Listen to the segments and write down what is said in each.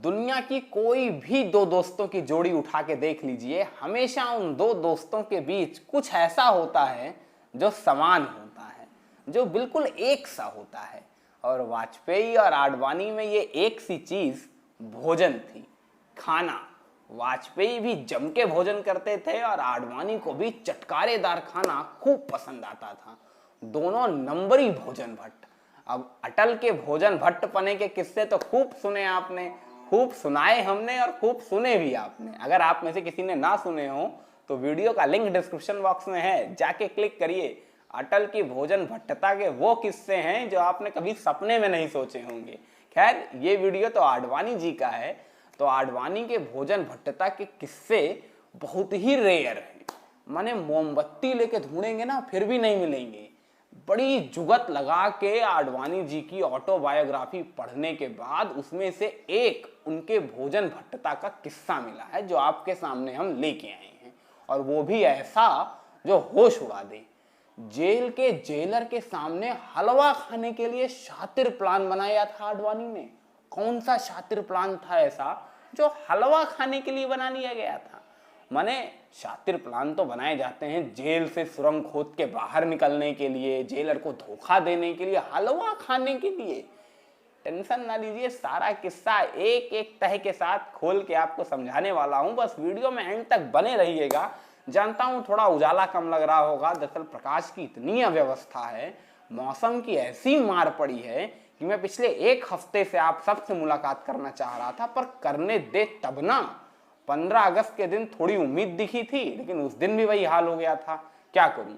दुनिया की कोई भी दो दोस्तों की जोड़ी उठा के देख लीजिए, हमेशा उन दो दोस्तों के बीच कुछ ऐसा होता है जो समान होता है, जो बिल्कुल एक सा होता है। और वाजपेयी और आडवाणी में ये एक सी चीज भोजन थी, खाना। वाजपेयी भी जम के भोजन करते थे और आडवाणी को भी चटकारेदार खाना खूब पसंद आता था। दोनों नंबरी भोजन भट्ट। अब अटल के भोजन भट्ट पने के किस्से तो खूब सुने आपने, खूब सुनाए हमने और खूब सुने भी आपने। अगर आप में से किसी ने ना सुने हो तो वीडियो का लिंक डिस्क्रिप्शन बॉक्स में है, जाके क्लिक करिए। अटल की भोजन भट्टता के वो किस्से हैं जो आपने कभी सपने में नहीं सोचे होंगे। खैर, ये वीडियो तो आडवाणी जी का है, तो आडवाणी के भोजन भट्टता के किस्से बहुत ही रेयर हैं। माने मोमबत्ती लेके ढूंढेंगे ना फिर भी नहीं मिलेंगे। बड़ी जुगत लगा के आडवाणी जी की ऑटोबायोग्राफी पढ़ने के बाद उसमें से एक उनके भोजन भट्टता का किस्सा मिला है, जो आपके सामने हम लेके आए हैं। और वो भी ऐसा जो होश उड़ा दे। जेल के जेलर के सामने हलवा खाने के लिए शातिर प्लान बनाया था आडवाणी ने। कौन सा शातिर प्लान था ऐसा जो हलवा खाने के लिए बना लिया गया था? माने शातिर प्लान तो बनाए जाते हैं जेल से सुरंग खोद के बाहर निकलने के लिए, जेलर को धोखा देने के लिए, हलवा खाने के लिए। टेंशन ना लीजिए, सारा किस्सा एक एक तह के साथ खोल के आपको समझाने वाला हूं। बस वीडियो में एंड तक बने रहिएगा। जानता हूं थोड़ा उजाला कम लग रहा होगा, दरअसल प्रकाश की इतनी अव्यवस्था है, मौसम की ऐसी मार पड़ी है कि मैं पिछले एक हफ्ते से आप सबसे मुलाकात करना चाह रहा था, पर करने दे तब ना। 15 अगस्त के दिन थोड़ी उम्मीद दिखी थी, लेकिन उस दिन भी वही हाल हो गया था। क्या करूं?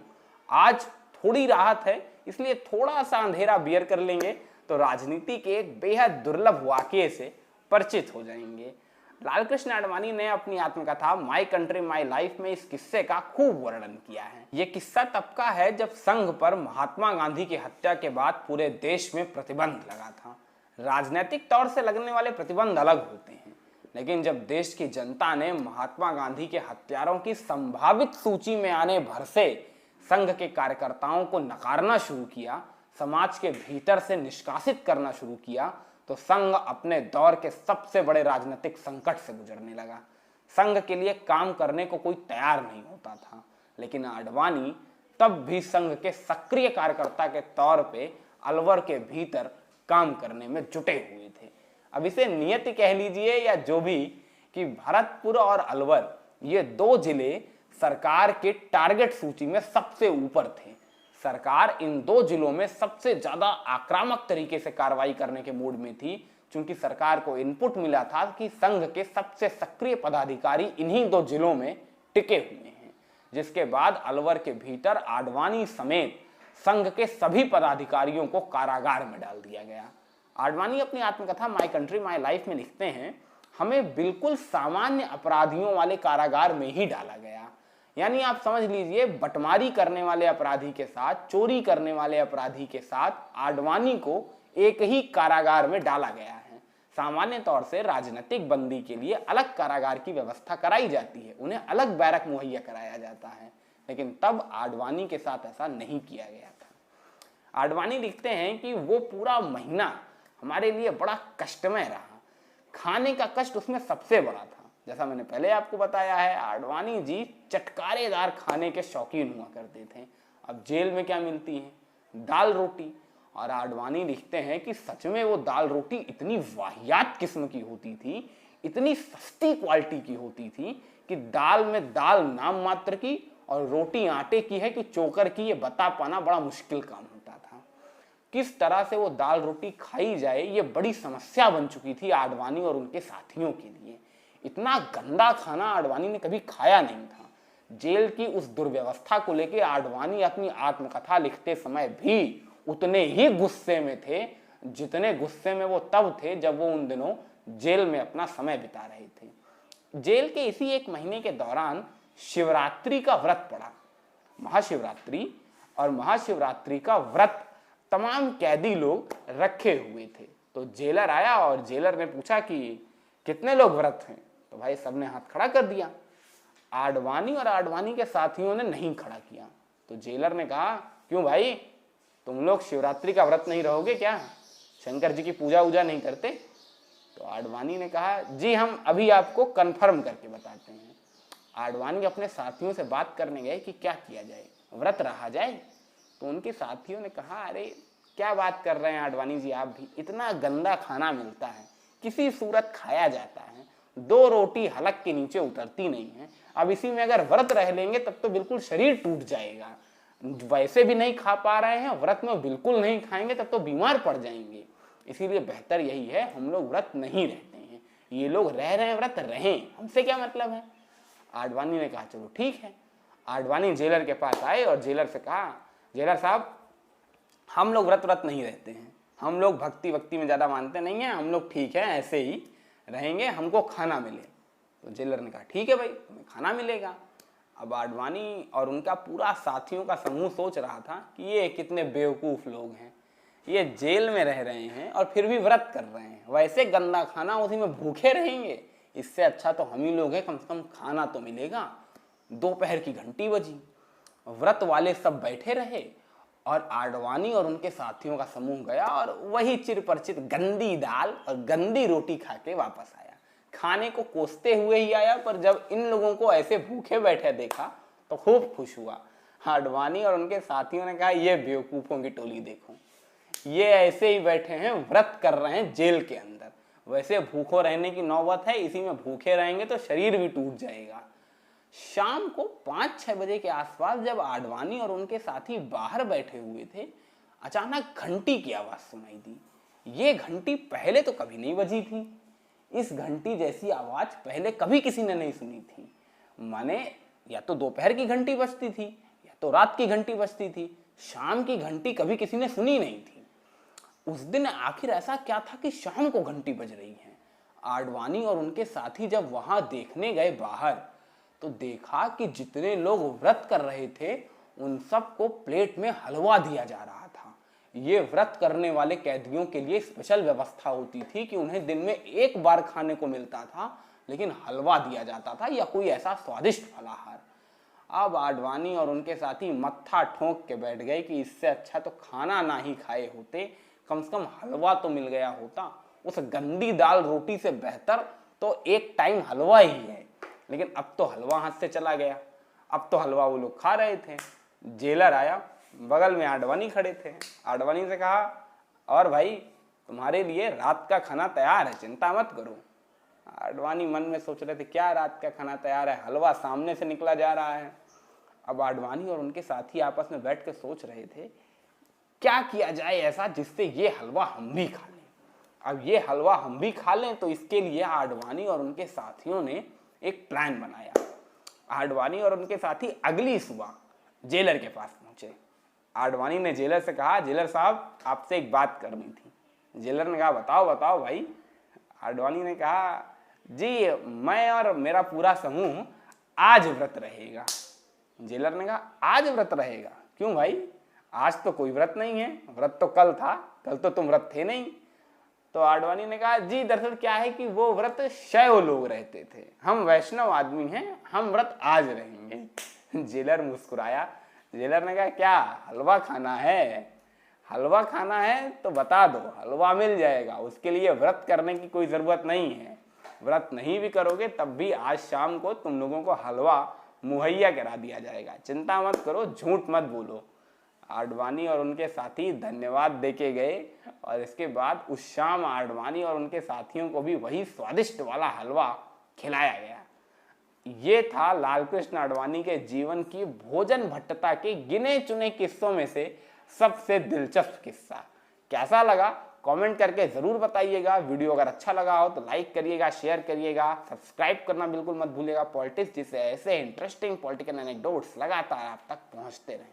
आज थोड़ी राहत है, इसलिए थोड़ा सा अंधेरा बियर कर लेंगे तो राजनीति के एक बेहद दुर्लभ वाकये से परिचित हो जाएंगे। लालकृष्ण आडवाणी ने अपनी आत्मकथा माई कंट्री माई लाइफ में इस किस्से का खूब वर्णन किया है। यह किस्सा तब का है जब संघ पर महात्मा गांधी की हत्या के बाद पूरे देश में प्रतिबंध लगा था। राजनीतिक तौर से लगने वाले प्रतिबंध अलग होते हैं, लेकिन जब देश की जनता ने महात्मा गांधी के हत्यारों की संभावित सूची में आने भर से संघ के कार्यकर्ताओं को नकारना शुरू किया, समाज के भीतर से निष्कासित करना शुरू किया, तो संघ अपने दौर के सबसे बड़े राजनीतिक संकट से गुजरने लगा। संघ के लिए काम करने को कोई तैयार नहीं होता था, लेकिन आडवाणी तब भी संघ के सक्रिय कार्यकर्ता के तौर पे अलवर के भीतर काम करने में जुटे हुए थे। अब इसे नियति कह लीजिए या जो भी, कि भरतपुर और अलवर ये दो जिले सरकार के टारगेट सूची में सबसे ऊपर थे। सरकार इन दो जिलों में सबसे ज्यादा आक्रामक तरीके से कार्रवाई करने के मूड में थी, क्योंकि सरकार को इनपुट मिला था कि संघ के सबसे सक्रिय पदाधिकारी इन्हीं दो जिलों में टिके हुए हैं। जिसके बाद अलवर के भीतर आडवाणी समेत संघ के सभी पदाधिकारियों को कारागार में डाल दिया गया। आडवाणी अपनी आत्मकथा माई कंट्री माई लाइफ में लिखते हैं, हमें बिल्कुल सामान्य अपराधियों वाले कारागार में ही डाला गया। यानी आप समझ लीजिए, बटमारी करने वाले अपराधी के साथ, चोरी करने वाले अपराधी के साथ आडवाणी को एक ही कारागार में डाला गया है। सामान्य तौर से राजनीतिक बंदी के लिए अलग कारागार की व्यवस्था कराई जाती है, उन्हें अलग बैरक मुहैया कराया जाता है, लेकिन तब आडवाणी के साथ ऐसा नहीं किया गया था। आडवाणी लिखते हैं कि वो पूरा महीना हमारे लिए बड़ा कष्टमय रहा। खाने का कष्ट उसमें सबसे बड़ा था। जैसा मैंने पहले आपको बताया है, आडवाणी जी चटकारेदार खाने के शौकीन हुआ करते थे। अब जेल में क्या मिलती है? दाल रोटी। और आडवाणी लिखते हैं कि सच में वो दाल रोटी इतनी वाहियात किस्म की होती थी, इतनी सस्ती क्वालिटी की होती थी कि दाल में दाल नाम मात्र की और रोटी आटे की है कि चोकर की, ये बता पाना बड़ा मुश्किल काम होता था। किस तरह से वो दाल रोटी खाई जाए, ये बड़ी समस्या बन चुकी थी आडवाणी और उनके साथियों के लिए। इतना गंदा खाना आडवाणी ने कभी खाया नहीं था। जेल की उस दुर्व्यवस्था को लेकर आडवाणी अपनी आत्मकथा लिखते समय भी उतने ही गुस्से में थे जितने गुस्से में वो तब थे जब वो उन दिनों जेल में अपना समय बिता रहे थे। जेल के इसी एक महीने के दौरान शिवरात्रि का व्रत पड़ा। महाशिवरात्रि और महाशिवरात्रि का व्रत तमाम कैदी लोग रखे हुए थे। तो जेलर आया और जेलर ने पूछा कि कितने लोग व्रत हैं? तो भाई सबने हाथ खड़ा कर दिया। आडवाणी और आडवाणी के साथियों ने नहीं खड़ा किया। तो जेलर ने कहा, क्यों भाई, तुम लोग शिवरात्रि का व्रत नहीं रहोगे क्या? शंकर जी की पूजा वूजा नहीं करते? तो आडवाणी ने कहा जी हम अभी आपको कंफर्म करके बताते हैं। आडवाणी अपने साथियों से बात करने गए कि क्या किया जाए, व्रत रहा जाए। तो उनके साथियों ने कहा अरे क्या बात कर रहे हैं आडवाणी जी, आप भी, इतना गंदा खाना मिलता है, किसी सूरत खाया जाता है, 2 रोटी हलक के नीचे उतरती नहीं है, अब इसी में अगर व्रत रह लेंगे तब तो बिल्कुल शरीर टूट जाएगा, वैसे भी नहीं खा पा रहे हैं, व्रत में बिल्कुल नहीं खाएंगे तब तो बीमार पड़ जाएंगे, इसीलिए बेहतर यही है हम लोग व्रत नहीं रहते हैं, ये लोग रह रहे हैं व्रत रहें, हमसे क्या मतलब है। आडवाणी ने कहा चलो ठीक है। आडवाणी जेलर के पास आए और जेलर से कहा जेलर साहब हम लोग व्रत नहीं रहते हैं, हम लोग भक्ति में ज़्यादा मानते नहीं हैं, हम लोग ठीक है ऐसे ही रहेंगे, हमको खाना मिले। तो जेलर ने कहा ठीक है भाई तुम्हें खाना मिलेगा। अब आडवाणी और उनका पूरा साथियों का समूह सोच रहा था कि ये कितने बेवकूफ़ लोग हैं, ये जेल में रह रहे हैं और फिर भी व्रत कर रहे हैं, वैसे गंदा खाना उसी में भूखे रहेंगे, इससे अच्छा तो हम ही लोग हैं, कम से कम खाना तो मिलेगा। दोपहर की घंटी बजी, व्रत वाले सब बैठे रहे और आडवाणी और उनके साथियों का समूह गया और वही चिरपरिचित गंदी दाल और गंदी रोटी खा के वापस आया। खाने को कोसते हुए ही आया, पर जब इन लोगों को ऐसे भूखे बैठे देखा तो खूब खुश हुआ। आडवाणी और उनके साथियों ने कहा ये बेवकूफ़ों की टोली देखो, ये ऐसे ही बैठे हैं, व्रत कर रहे हैं जेल के अंदर, वैसे भूखों रहने की नौबत है, इसी में भूखे रहेंगे तो शरीर भी टूट जाएगा। शाम को 5-6 बजे के आसपास जब आडवाणी और उनके साथी बाहर बैठे हुए थे, अचानक घंटी की आवाज सुनाई दी। ये घंटी पहले तो कभी नहीं बजी थी, इस घंटी जैसी आवाज पहले कभी किसी ने नहीं सुनी थी। माने या तो दोपहर की घंटी बजती थी या तो रात की घंटी बजती थी, शाम की घंटी कभी किसी ने सुनी नहीं थी। उस दिन आखिर ऐसा क्या था कि शाम को घंटी बज रही है। आडवाणी और उनके साथी जब वहां देखने गए बाहर, तो देखा कि जितने लोग व्रत कर रहे थे उन सबको प्लेट में हलवा दिया जा रहा था। ये व्रत करने वाले कैदियों के लिए स्पेशल व्यवस्था होती थी कि उन्हें दिन में एक बार खाने को मिलता था, लेकिन हलवा दिया जाता था या कोई ऐसा स्वादिष्ट फलाहार। अब आडवाणी और उनके साथी मत्था ठोक के बैठ गए कि इससे अच्छा तो खाना ना ही खाए होते, कम से कम हलवा तो मिल गया होता, उस गंदी दाल रोटी से बेहतर तो एक टाइम हलवा ही है। लेकिन अब तो हलवा हाथ से चला गया, अब तो हलवा वो लोग खा रहे थे। जेलर आया, बगल में आडवाणी खड़े थे। आडवाणी से कहा और भाई तुम्हारे लिए रात का खाना तैयार है, चिंता मत करो। आडवाणी मन में सोच रहे थे क्या रात का खाना तैयार है, हलवा सामने से निकला जा रहा है। अब आडवाणी और उनके साथी आपस में बैठ कर सोच रहे थे क्या किया जाए ऐसा जिससे ये हलवा हम भी खा लें। अब ये हलवा हम भी खा लें तो इसके लिए आडवाणी और उनके साथियों ने एक प्लान बनाया। आडवाणी और उनके साथी अगली सुबह जेलर के पास पहुंचे। आडवाणी ने जेलर से कहा जेलर साहब आपसे एक बात करनी थी। जेलर ने कहा बताओ बताओ भाई। आडवाणी ने कहा जी मैं और मेरा पूरा समूह आज व्रत रहेगा। जेलर ने कहा आज व्रत रहेगा, क्यों भाई? आज तो कोई व्रत नहीं है, व्रत तो कल था, कल तो तुम व्रत थे नहीं। तो आडवाणी ने कहा जी दरअसल क्या है कि वो व्रत शैव लोग रहते थे, हम वैष्णव आदमी हैं, हम व्रत आज रहेंगे। जेलर मुस्कुराया। जेलर ने कहा क्या हलवा खाना है? हलवा खाना है तो बता दो, हलवा मिल जाएगा, उसके लिए व्रत करने की कोई ज़रूरत नहीं है। व्रत नहीं भी करोगे तब भी आज शाम को तुम लोगों को हलवा मुहैया करा दिया जाएगा, चिंता मत करो, झूठ मत बोलो। आडवाणी और उनके साथी धन्यवाद देके गए और इसके बाद उस शाम आडवाणी और उनके साथियों को भी वही स्वादिष्ट वाला हलवा खिलाया गया। ये था लालकृष्ण आडवाणी के जीवन की भोजन भट्टता के गिने चुने किस्सों में से सबसे दिलचस्प किस्सा। कैसा लगा कमेंट करके जरूर बताइएगा। वीडियो अगर अच्छा लगा हो तो लाइक करिएगा, शेयर करिएगा, सब्सक्राइब करना बिल्कुल मत भूलिएगा। पॉलिटिक्स जिससे ऐसे इंटरेस्टिंग पॉलिटिकल एनेक्डोट्स लगातार आप तक पहुंचते रहे।